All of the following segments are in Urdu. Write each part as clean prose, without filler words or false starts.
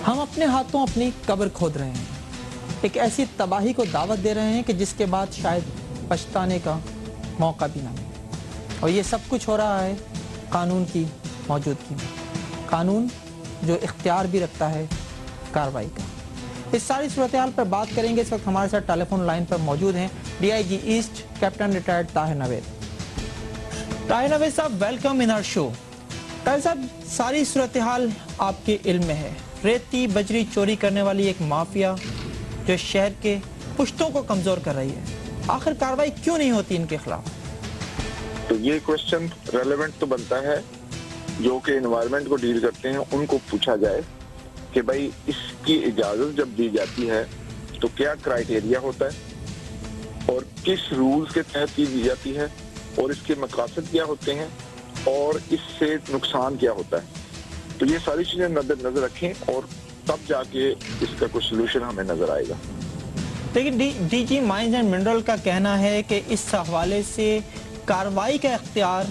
ہم اپنے ہاتھوں اپنی قبر کھود رہے ہیں، ایک ایسی تباہی کو دعوت دے رہے ہیں کہ جس کے بعد شاید پچھتانے کا موقع بھی نہ ملے، اور یہ سب کچھ ہو رہا ہے قانون کی موجودگی میں، قانون جو اختیار بھی رکھتا ہے کارروائی کا۔ اس ساری صورتحال پر بات کریں گے۔ اس وقت ہمارے ساتھ ٹیلی فون لائن پر موجود ہیں D I G East captain retired Tahir Naveed. Tahir Naveed صاحب، welcome on our show. Tahir صاحب، ساری صورتحال آپ کے علم میں ہے، ریتی بجری چوری کرنے والی ایک مافیا جو شہر کے پشتوں کو کمزور کر رہی ہے، آخر کارروائی کیوں نہیں ہوتی ان کے خلاف؟ تو یہ کوشچن ریلیونٹ تو بنتا ہے، جو کہ انوائرمنٹ کو ڈیل کرتے ہیں ان کو پوچھا جائے کہ بھائی اس کی اجازت جب دی جاتی ہے تو کیا کرائیٹیریا ہوتا ہے اور کس رولز کے تحت دی جاتی ہے اور اس کے مقاصد کیا ہوتے ہیں اور اس سے نقصان کیا ہوتا ہے۔ تو یہ ساری چیزیں نظر رکھیں اور تب جا کے اس کا کوئی سلوشن ہمیں نظر آئے گا۔ لیکن D G mines and mineral کا کہنا ہے کہ اس حوالے سے کارروائی کا اختیار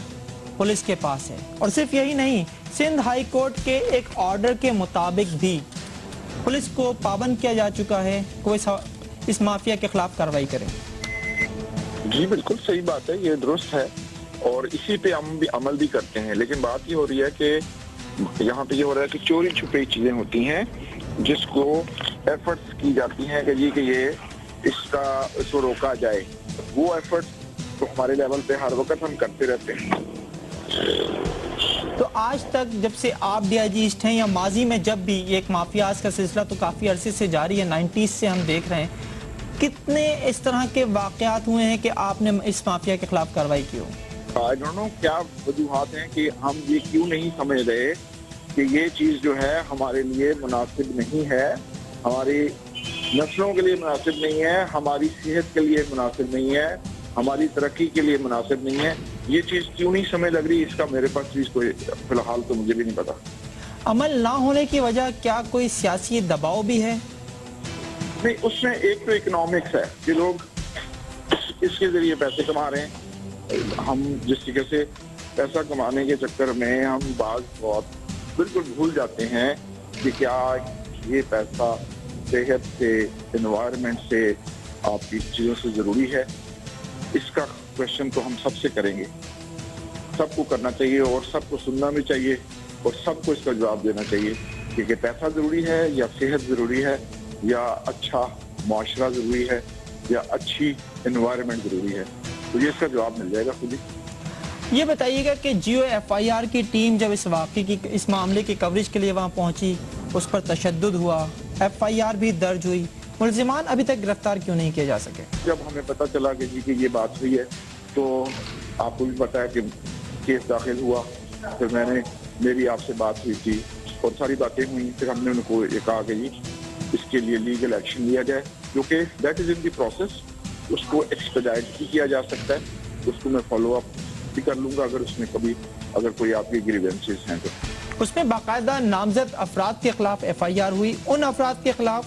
پولیس کے پاس ہے، اور صرف یہی نہیں، سندھ ہائی کورٹ کے ایک آرڈر کے مطابق بھی پولیس کو پابند کیا جا چکا ہے کہ وہ اس مافیا کے خلاف کارروائی کرے۔ جی بالکل صحیح بات ہے، یہ درست ہے اور اسی پہ ہم بھی عمل بھی کرتے ہیں، لیکن بات یہ ہو رہی ہے کہ یہاں پہ یہ ہو رہا ہے کہ چوری چھپی چیزیں ہوتی ہیں جس کو ایفرٹس کی جاتی ہیں کہ جی کہ یہ اس کو روکا جائے۔ وہ ایفرٹس تو ہمارے لیول پہ ہر وقت ہم کرتے رہتے ہیں۔ تو آج تک جب سے آپ ڈی آئی جی ایسٹ ہیں یا ماضی میں جب بھی ایک مافیاز کا سلسلہ تو کافی عرصے سے جاری ہے، 90s سے ہم دیکھ رہے ہیں، کتنے اس طرح کے واقعات ہوئے ہیں کہ آپ نے اس مافیا کے خلاف کارروائی کی ہو؟ I don't know کیا وجوہات ہیں کہ ہم یہ کیوں نہیں سمجھ رہے کہ یہ چیز جو ہے ہمارے لیے مناسب نہیں ہے، ہماری نسلوں کے لیے مناسب نہیں ہے، ہماری صحت کے لیے مناسب نہیں ہے، ہماری ترقی کے لیے مناسب نہیں ہے۔ یہ چیز کیوں نہیں سمجھ لگ رہی، اس کا میرے پاس چیز کوئی فی الحال تو مجھے بھی نہیں پتا۔ عمل نہ ہونے کی وجہ کیا کوئی سیاسی دباؤ بھی ہے؟ نہیں، اس میں ایک تو اکنامکس ہے کہ لوگ اس کے ذریعے پیسے کما رہے ہیں۔ ہم جس طریقے سے پیسہ کمانے کے چکر میں ہم بعض بہت بالکل بھول جاتے ہیں کہ کیا یہ پیسہ صحت سے، انوائرمنٹ سے، آپ کی چیزوں سے ضروری ہے۔ اس کا کوشچن تو ہم سب سے کریں گے، سب کو کرنا چاہیے اور سب کو سننا بھی چاہیے اور سب کو اس کا جواب دینا چاہیے کہ پیسہ ضروری ہے یا صحت ضروری ہے یا اچھا معاشرہ ضروری ہے یا اچھی انوائرمنٹ ضروری ہے۔ تو یہ اس کا جواب مل جائے گا خود ہی۔ یہ بتائیے گا کہ جیو ایف آئی آر کی ٹیم جب اس واقعے کی، اس معاملے کی کوریج کے لیے وہاں پہنچی، اس پر تشدد ہوا، ایف آئی آر بھی درج ہوئی، ملزمان ابھی تک گرفتار کیوں نہیں کیے جا سکے؟ جب ہمیں پتہ چلا کہ جی کہ یہ بات ہوئی ہے تو آپ کو بھی پتا ہے کہ کیس داخل ہوا، پھر میری آپ سے بات ہوئی تھی اور ساری باتیں ہوئی، پھر ہم نے ان کو یہ کہا کہ جی اس کے لیے لیگل ایکشن لیا جائے، جو کہ that is in the process, اس کو ایکسپیڈائٹ بھی کیا جا سکتا ہے، اس کو میں فالو اپ بھی کر لوں گا اگر اس میں کبھی اگر کوئی آپ کی گریوینسز ہیں تو۔ اس میں باقاعدہ نامزد افراد کے خلاف ایف آئی آر ہوئی، ان افراد کے خلاف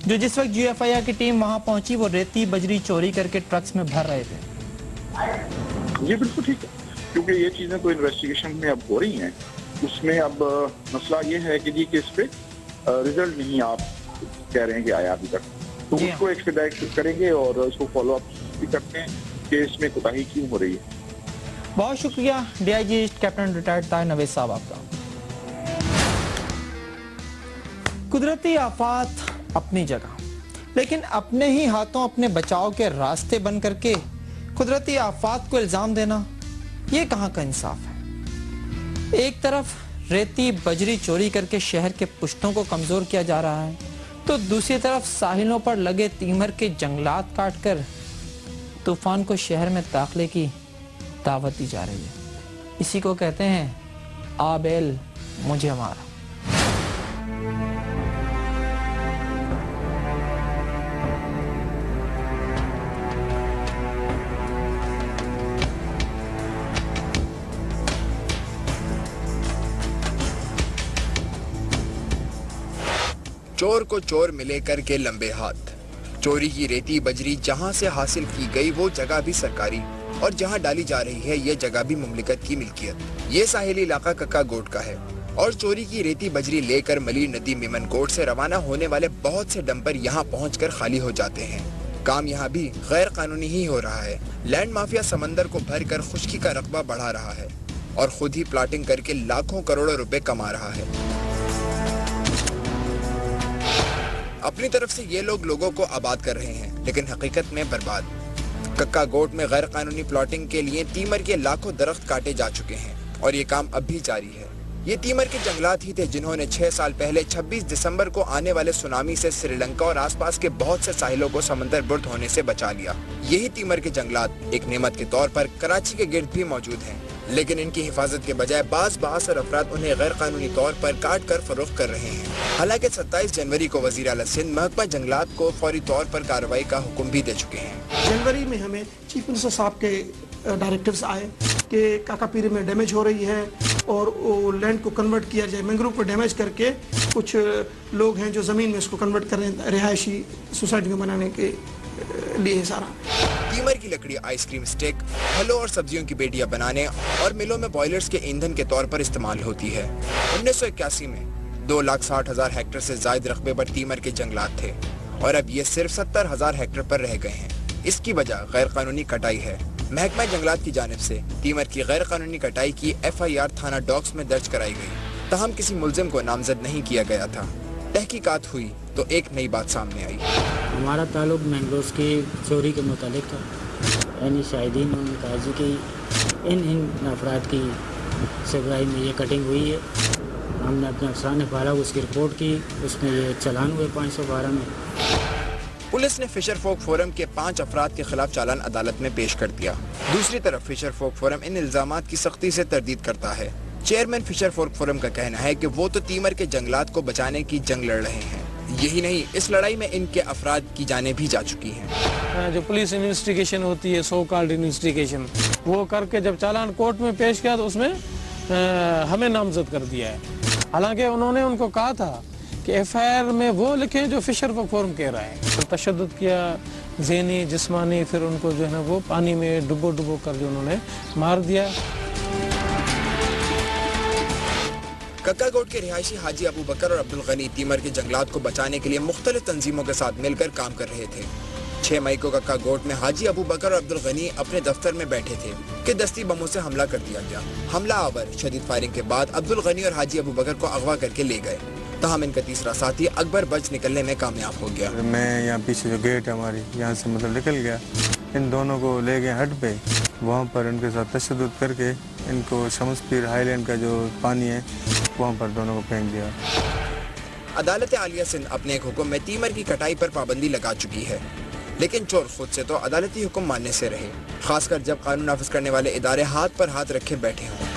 جو جس وقت جیو ایف آئی آر کی ٹیم وہاں پہنچی وہ ریتی بجری چوری کر کے ٹرکس میں بھر رہے تھے۔ یہ بالکل ٹھیک ہے، کیونکہ یہ چیزیں تو انویسٹیگیشن میں اب ہو رہی ہیں، اس میں اب مسئلہ یہ ہے کہ جی کہ اس پہ ریزلٹ نہیں آپ کہہ رہے ہیں کہ آیا ابھی تک، تو اس کو ایکسپیڈائٹ کریں گے اور اس کو فالو اپ بھی کرتے ہیں کہ اس میں کوتاہی کیوں ہو رہی ہے۔ بہت شکریہ D I G East captain retired Tahir Naveed صاحب آپ کا۔ قدرتی آفات اپنی جگہ، لیکن اپنے ہی ہاتھوں اپنے بچاؤ کے راستے بن کر کے قدرتی آفات کو الزام دینا، یہ کہاں کا انصاف ہے؟ ایک طرف ریتی بجری چوری کر کے شہر کے پشتوں کو کمزور کیا جا رہا ہے، تو دوسری طرف ساحلوں پر لگے تیمر کے جنگلات کاٹ کر طوفان کو شہر میں داخلے کی دعوت دی جا رہی ہے۔ اسی کو کہتے ہیں آبیل مجھے مارا۔ چور کو چور ملے کر کے لمبے ہاتھ۔ چوری کی ریتی بجری جہاں سے حاصل کی گئی وہ جگہ بھی سرکاری اور جہاں ڈالی جا رہی ہے یہ جگہ بھی مملکت کی ملکیت۔ یہ ساحلی علاقہ ککا گوٹ کا ہے اور چوری کی ریتی بجری لے کر ملی ندی میمن کوٹ سے روانہ ہونے والے بہت سے ڈمپر یہاں پہنچ کر خالی ہو جاتے ہیں۔ کام یہاں بھی غیر قانونی ہی ہو رہا ہے۔ لینڈ مافیا سمندر کو بھر کر خشکی کا رقبہ بڑھا رہا ہے اور خود ہی پلاٹنگ کر کے لاکھوں کروڑوں روپے کما رہا ہے۔ اپنی طرف سے یہ لوگ لوگوں کو آباد کر رہے ہیں لیکن حقیقت میں برباد۔ ککا گوٹ میں غیر قانونی پلاٹنگ کے لیے تیمر کے لاکھوں درخت کاٹے جا چکے ہیں اور یہ کام اب بھی جاری ہے۔ یہ تیمر کے جنگلات ہی تھے جنہوں نے 6 سال پہلے 26 دسمبر کو آنے والے سونامی سے سری لنکا اور آس پاس کے بہت سے ساحلوں کو سمندر برد ہونے سے بچا لیا۔ یہی تیمر کے جنگلات ایک نعمت کے طور پر کراچی کے گرد بھی موجود ہیں، لیکن ان کی حفاظت کے بجائے بعض بااثر افراد انہیں غیر قانونی طور پر کاٹ کر فروخت کر رہے ہیں۔ حالانکہ 27 جنوری کو وزیر اعلیٰ سندھ محکمہ جنگلات کو فوری طور پر کارروائی کا حکم بھی دے چکے ہیں۔ جنوری میں ہمیں چیف منسٹر صاحب کے ڈائریکٹیوز آئے کہ کاکا پیری میں ڈیمیج ہو رہی ہے اور وہ لینڈ کو کنورٹ کیا جائے، مینگروو کو ڈیمیج کر کے کچھ لوگ ہیں جو زمین میں اس کو کنورٹ کر رہے ہیں رہائشی سوسائٹی میں بنانے کے لیے سارا۔ تیمر کی لکڑی آئس کریم سٹک، پھلوں اور سبزیوں کی پیٹیاں بنانے اور ملوں میں بوائلرز کے ایندھن کے طور پر استعمال ہوتی ہے۔ 1981 میں 2,60,000 ہیکٹر سے زائد رقبے پر تیمر کے جنگلات تھے اور اب یہ صرف 70,000 ہیکٹر پر رہ گئے ہیں۔ اس کی وجہ غیر قانونی کٹائی ہے۔ محکمہ جنگلات کی جانب سے تیمر کی غیر قانونی کٹائی کی FIR تھانہ ڈاکس میں درج کرائی گئی، تاہم کسی ملزم کو نامزد نہیں کیا گیا تھا۔ تحقیقات ہوئی تو ایک نئی بات سامنے آئی۔ ہمارا تعلق مینگروز کی چوری کے متعلق تھا، یعنی شاہدین نے کہا جی کہ ان افراد کی سربراہی میں یہ کٹنگ ہوئی ہے۔ ہم نے اپنے افسران نے پالا، اس کی رپورٹ کی، اس میں یہ چلان ہوئے 512 میں۔ پولیس نے فشر فوک فورم کے 5 افراد کے خلاف چالان عدالت میں پیش کر دیا۔ دوسری طرف فشر فوک فورم ان الزامات کی سختی سے تردید کرتا ہے۔ چیئرمین فشر فوک فورم کا کہنا ہے کہ وہ تو تیمر کے جنگلات کو بچانے کی جنگ لڑ رہے ہیں، یہی نہیں اس لڑائی میں ان کے افراد کی جانیں بھی جا چکی ہیں۔ جو پولیس انویسٹیگیشن ہوتی ہے، سو کالڈ انویسٹیگیشن، وہ کر کے جب چالان کورٹ میں پیش کیا تو اس میں ہمیں نامزد کر دیا ہے۔ حالانکہ انہوں نے ان کو کہا تھا کہ FIR میں وہ لکھیں جو فشر فوک فورم کہہ رہا ہے۔ تشدد کیا، ذہنی جسمانی، پھر ان کو جو ہے نا وہ پانی میں ڈبو کر جو انہوں نے مار دیا۔ ککا گوٹ کے رہائشی حاجی ابو بکر اور عبدالغنی تیمر کے جنگلات کو بچانے کے لیے مختلف تنظیموں کے ساتھ مل کر کام کر رہے تھے۔ 6 مئی کو ککا گوٹ میں حاجی ابو بکر اور عبدالغنی اپنے دفتر میں بیٹھے تھے کہ دستی بموں سے حملہ کر دیا گیا۔ حملہ آور شدید فائرنگ کے بعد عبدالغنی اور حاجی ابو بکر کو اغوا کر کے لے گئے، تاہم ان کا تیسرا ساتھی اکبر بچ نکلنے میں کامیاب ہو گیا۔ میں یہاں پیچھے جو گیٹ ہے ہماری یہاں سے نکل گیا، ان دونوں کو لے گئے ہٹ پہ، وہاں پر ان کے ساتھ تشدد کر کے ان کو شمس پیر ہائی لینڈ کا جو پانی ہے وہاں پر دونوں کو پھینک دیا۔ عدالت عالیہ سندھ اپنے ایک حکم میں تیمر کی کٹائی پر پابندی لگا چکی ہے، لیکن چور خود سے تو عدالتی حکم ماننے سے رہے، خاص کر جب قانون نافذ کرنے والے ادارے ہاتھ پر ہاتھ رکھے بیٹھے ہوں۔